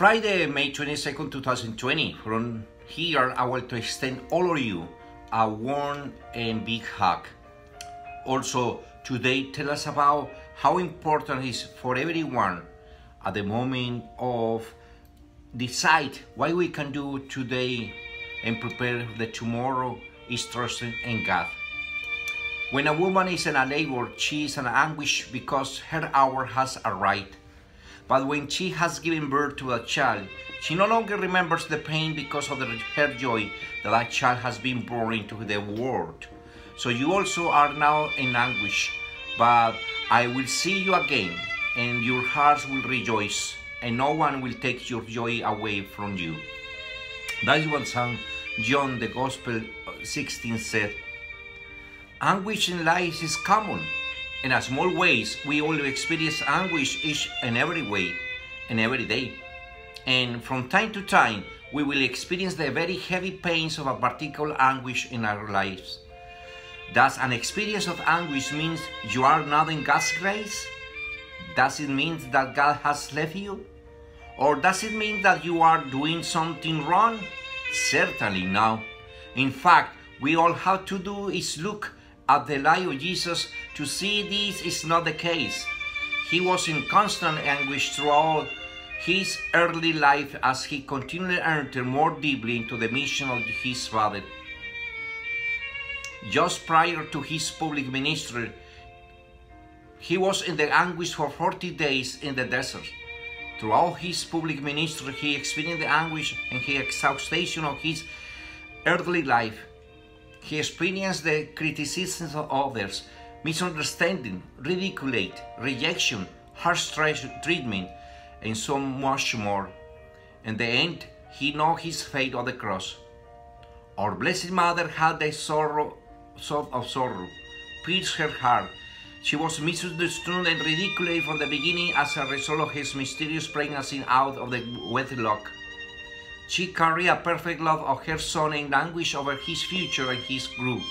Friday, May 22nd, 2020. From here, I want to extend all of you a warm and big hug. Also, today, tell us about how important it is for everyone at the moment of decide what we can do today and prepare the tomorrow is trusting in God. When a woman is in a labor, she is in anguish because her hour has arrived. But when she has given birth to a child, she no longer remembers the pain because of her joy that that child has been born into the world. So you also are now in anguish, but I will see you again, and your hearts will rejoice, and no one will take your joy away from you. That is what St. John the Gospel 16 said. Anguish in life is common. In a small ways, we all experience anguish each and every way and every day. And from time to time, we will experience the very heavy pains of a particular anguish in our lives. Does an experience of anguish mean you are not in God's grace? Does it mean that God has left you? Or does it mean that you are doing something wrong? Certainly no. In fact, we all have to do is look at the life of Jesus to see this is not the case. He was in constant anguish throughout his early life as he continued to enter more deeply into the mission of his Father. Just prior to his public ministry, he was in the anguish for 40 days in the desert. Throughout his public ministry, he experienced the anguish and the exhaustion of his earthly life. He experienced the criticisms of others, misunderstanding, ridicule, rejection, harsh treatment, and so much more. In the end, he knew his fate on the cross. Our Blessed Mother had the sorrow of sorrow, pierced her heart. She was misunderstood and ridiculed from the beginning as a result of his mysterious pregnancy out of the wedlock. She carried a perfect love of her son and anguish over his future and his group.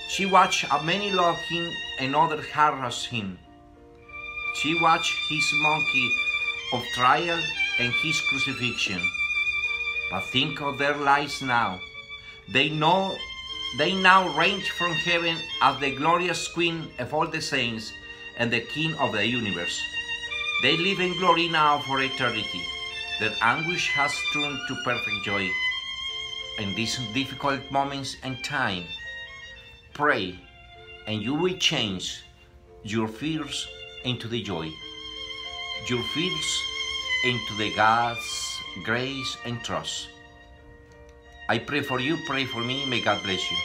She watched many love him and others harass him. She watched his monkey of trial and his crucifixion. But think of their lives now. They now reign from heaven as the glorious Queen of all the saints and the King of the universe. They live in glory now for eternity. Their anguish has turned to perfect joy. In these difficult moments and time, pray and you will change your fears into the joy, your fears into the God's grace and trust. I pray for you, pray for me, may God bless you.